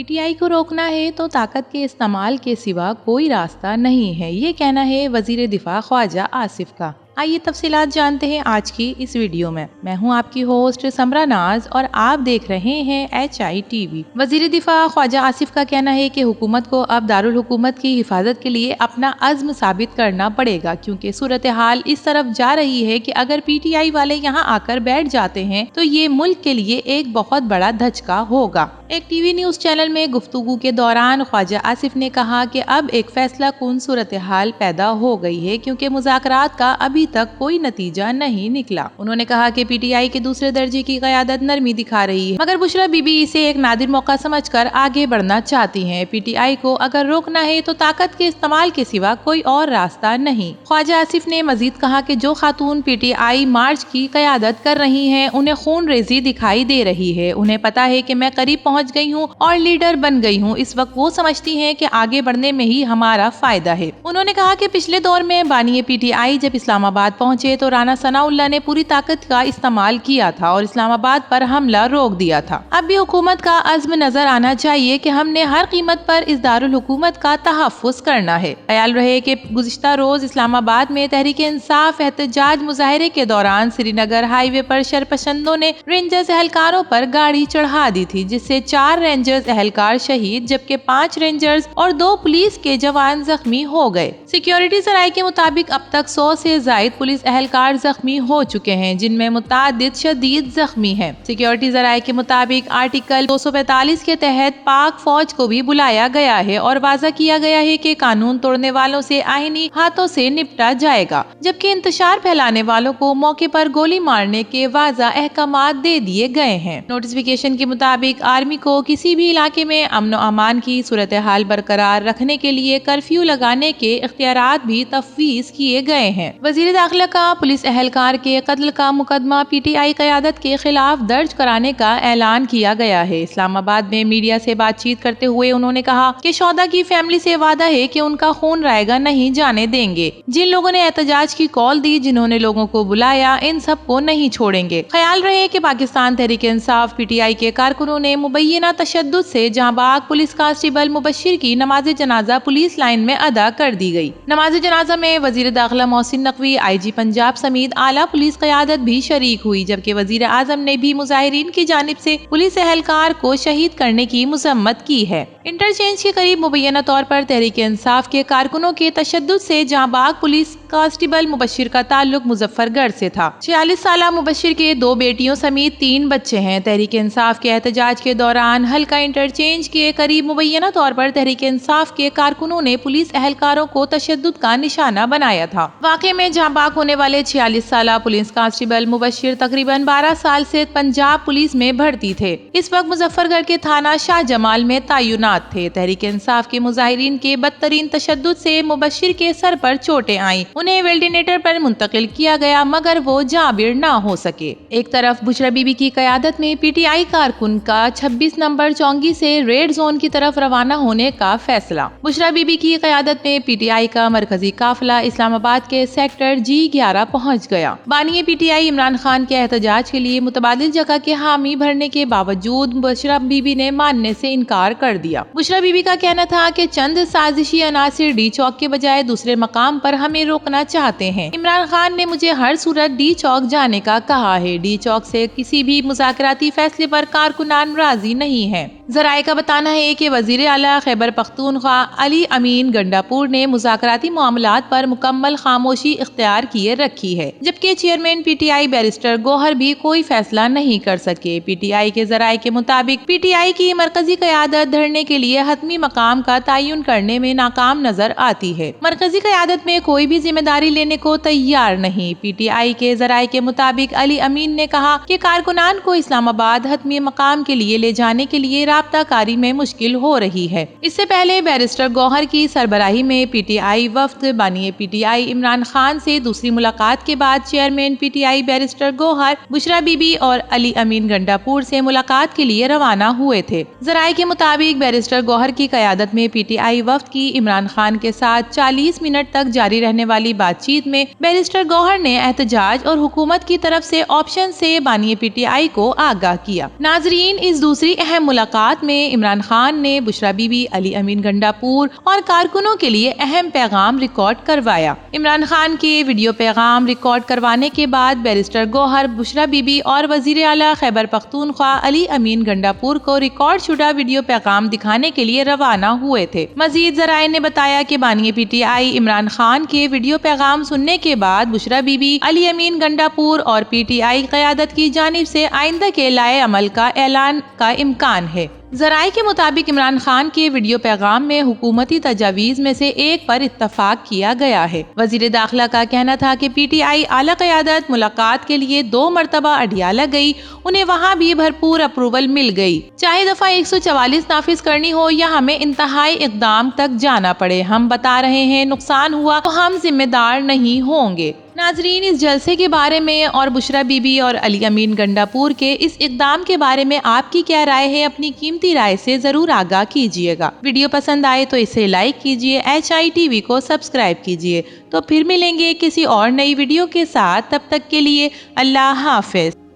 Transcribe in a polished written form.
PTI को रोकना है तो ताकत के इस्तेमाल के सिवा कोई रास्ता नहीं है, ये कहना है वजीर दिफा ख्वाजा आसिफ का। आइए तफसीलात जानते हैं आज की इस वीडियो में। मैं हूं आपकी होस्ट समरा नाज और आप देख रहे हैं HITV। वजीर दिफा ख्वाजा आसिफ का कहना है कि हुकूमत को अब दारुल हुकूमत की हिफाजत के लिए अपना अज़्म साबित करना पड़ेगा, क्योंकि सूरत हाल इस तरफ जा रही है कि अगर PTI वाले यहां आकर बैठ जाते हैं तो ये मुल्क के लिए एक बहुत बड़ा धचका होगा। एक टीवी न्यूज चैनल में गुफ्तगू के दौरान ख्वाजा आसिफ ने कहा कि अब एक फैसला कुन सूरत हाल पैदा हो गई है, क्योंकि मुज़ाकरात का अभी तक कोई नतीजा नहीं निकला। उन्होंने कहा कि PTI के दूसरे दर्जे की क़यादत नरमी दिखा रही है, मगर बुशरा बीबी इसे एक नादिर मौका समझकर आगे बढ़ना चाहती हैं। PTI को अगर रोकना है तो ताकत के इस्तेमाल के सिवा कोई और रास्ता नहीं। ख्वाजा आसिफ ने मजीद कहा कि जो खातून PTI मार्च की क़यादत कर रही हैं, उन्हें खून रेजी दिखाई दे रही है। उन्हें पता है कि मैं करीब पहुँच गई हूँ और लीडर बन गई हूँ। इस वक्त वो समझती हैं कि आगे बढ़ने में ही हमारा फायदा है। उन्होंने कहा कि पिछले दौर में बानी PTI जब इस्लामाबाद पहुंचे तो राना सनाउल्लाह ने पूरी ताकत का इस्तेमाल किया था और इस्लामाबाद पर हमला रोक दिया था। अब भी हुकूमत का अज़्म नजर आना चाहिए कि हमने हर कीमत पर इस दारुल हुकूमत का तहफ़्फ़ुज़ करना है। ख्याल रहे कि गुज़िश्ता रोज इस्लामाबाद में तहरीक इंसाफ एहतजाज मुजाहरे के दौरान श्रीनगर हाईवे पर शरपसंदों ने रेंजर्स एहलकारों पर गाड़ी चढ़ा दी थी, जिससे 4 रेंजर्स एहलकार शहीद जबकि 5 रेंजर्स और 2 पुलिस के जवान जख्मी हो गए। सिक्योरिटी सराय के मुताबिक अब तक 100 से जायद पुलिस एहलकार जख्मी हो चुके हैं, जिनमें मुतादिद शदीद जख्मी हैं। सिक्योरिटी सराय के मुताबिक आर्टिकल 245 के तहत पाक फौज को भी बुलाया गया है और वाज़ा किया गया है कि कानून तोड़ने वालों से आईनी हाथों से निपटा जाएगा, जबकि इंतशार फैलाने वालों को मौके पर गोली मारने के वाज़ा अहकामात दे दिए गए हैं। नोटिफिकेशन के मुताबिक आर्मी को किसी भी इलाके में अमन और अमान की सूरत हाल बरकरार रखने के लिए कर्फ्यू लगाने के इख्तियारात भी तफवीज़ किए गए हैं। वज़ीर दाखिला का पुलिस एहलकार के कत्ल का मुकदमा PTI क़यादत के खिलाफ दर्ज कराने का ऐलान किया गया है। इस्लामाबाद में मीडिया से बातचीत करते हुए उन्होंने कहा कि शौदा की फैमिली से वादा है कि उनका खून रायगा नहीं जाने देंगे। जिन लोगों ने एहतजाज की कॉल दी, जिन्होंने लोगों को बुलाया, इन सब को नहीं छोड़ेंगे। ख्याल रहे कि पाकिस्तान तहरीक इंसाफ PTI के कारकुनों ने मुबैना तशद्दुद से जांबाग पुलिस कांस्टेबल मुबश्शिर की नमाज जनाजा पुलिस लाइन में अदा कर दी गई। नमाज जनाजा में वजीर दाखिला मोहसिन नकवी, IG पंजाब समेत आला पुलिस क़यादत भी शरीक हुई, जबकि वजीर आजम ने भी मुजाहिरीन की जानिब से पुलिस एहलकार को शहीद करने की मजम्मत की है। इंटरचेंज के करीब मुबैना तौर पर तहरीक इंसाफ के कारकुनों के तशद्दुद से जांबाग पुलिस कांस्टेबल मुबश्शिर का ताल्लुक मुजफ्फरगढ़ से था। 46 साला मुबश्शिर के 2 बेटियों समेत 3 बच्चे हैं। तहरीक इंसाफ के एहतजाज के दौरान हल्का इंटरचेंज के करीब मुबैना तौर पर तहरीक इंसाफ के कारकुनों ने पुलिस एहलकारों को तशद्दुद का निशाना बनाया था। वाक़े में जांबाग होने वाले 46 साला पुलिस कांस्टेबल मुबश्शिर तकरीबन 12 साल से पंजाब पुलिस में भर्ती थे। इस वक्त मुजफ्फरगढ़ के थाना शाह जमाल में तैनात थे। तहरीक इंसाफ के मुजाहिरीन के बदतरीन तशद्दुद से मुबश्शिर के सर पर चोटें आईं। उन्हें वेंटिलेटर पर मुंतकिल किया गया, मगर वो जाबिर ना हो सके। एक तरफ बुशरा बीबी की क़यादत में PTI कारकुन का 26 नंबर चौंगी से रेड जोन की तरफ रवाना होने का फैसला। बुशरा बीबी की क़यादत में PTI का मरकजी काफिला इस्लामाबाद के सेक्टर G11 पहुंच गया। बानी PTI इमरान खान के एहतजाज के लिए मुतबादिल जगह के हामी भरने के बावजूद बुशरा बीबी ने मानने से इनकार कर दिया। बुशरा बीबी का कहना था कि चंद साजिशी अनासिर D चौक के बजाय दूसरे मकाम पर हमें रोकना चाहते हैं। इमरान खान ने मुझे हर सूरत D चौक जाने का कहा है। D चौक से किसी भी मुज़ाकराती फैसले पर कारकुनान राजी नहीं है। ज़राए का बताना है कि वज़ीर आला खैबर पख्तूनख्वा अली अमीन गंडापुर ने मुज़ाकराती मामलात पर मुकम्मल खामोशी इख्तियार किए रखी है, जबकि चेयरमैन PTI बैरिस्टर गौहर भी कोई फैसला नहीं कर सके। PTI के ज़राए के मुताबिक PTI की मरकजी क़यादत धरने के लिए हतमी मकाम का तयन करने में नाकाम नजर आती है। मरकजी क़यादत में कोई भी जिम्मेदारी लेने को तैयार नहीं। PTI के ज़राए के मुताबिक अली अमीन ने कहा कि कारकुनान को इस्लामाबाद हतमी मकाम के लिए ले जाने के लिए राब्ता कारी में मुश्किल हो रही है। इससे पहले बैरिस्टर गौहर की सरबराही में PTI वफ्द बानी PTI इमरान खान से दूसरी मुलाकात के बाद chairman PTI barrister Gohar Bushra Bibi और अली अमीन गंडापुर से मुलाकात के लिए रवाना हुए थे। ज़राए के मुताबिक बैरिस्टर गौहर की क़यादत में PTI वफ्द की इमरान खान के साथ 40 मिनट तक जारी रहने वाली बातचीत में बैरिस्टर गौहर ने एहतजाज और हुकूमत की तरफ से ऑप्शन से बानी PTI को आगाह किया। नाजरीन, इस दूसरी अहम मुलाकात मुलाकात में इमरान खान ने बुशरा बीबी, अली अमीन गंडापुर और कारकुनों के लिए अहम पैगाम रिकॉर्ड करवाया। इमरान खान के वीडियो पैगाम रिकॉर्ड करवाने के बाद बैरिस्टर गौहर, बुशरा बीबी और वजीर आला खैबर पख्तूनख्वा अली अमीन गंडापुर को रिकॉर्ड शुदा वीडियो पैगाम दिखाने के लिए रवाना हुए थे। मजीद जराये ने बताया कि बानी PTI इमरान खान के वीडियो पैगाम सुनने के बाद बुशरा बीबी, अली अमीन गंडापुर और PTI क़यादत की जानिब से आइंदा के लाए अमल का ऐलान का इम्कान है। जराये के मुताबिक इमरान खान के वीडियो पैगाम में हुकूमती तजावीज़ में से एक पर इत्तफाक किया गया है। वजीर दाखिला का कहना था कि PTI आला क़यादत मुलाकात के लिए 2 मरतबा अडियाला गई, उन्हें वहाँ भी भरपूर अप्रूवल मिल गई। चाहे दफ़ा 144 नाफिज करनी हो या हमें इंतहाई इक़दाम तक जाना पड़े, हम बता रहे हैं नुकसान हुआ तो हम जिम्मेदार नहीं होंगे। नाजरीन, इस जलसे के बारे में और बुशरा बीबी और अली अमीन गंडापुर के इस इक़दाम के बारे में आपकी क्या राय है? अपनी कीमती राय से जरूर आगाह कीजिएगा। वीडियो पसंद आए तो इसे लाइक कीजिए, HITV को सब्सक्राइब कीजिए। तो फिर मिलेंगे किसी और नई वीडियो के साथ, तब तक के लिए अल्लाह हाफ़िज़।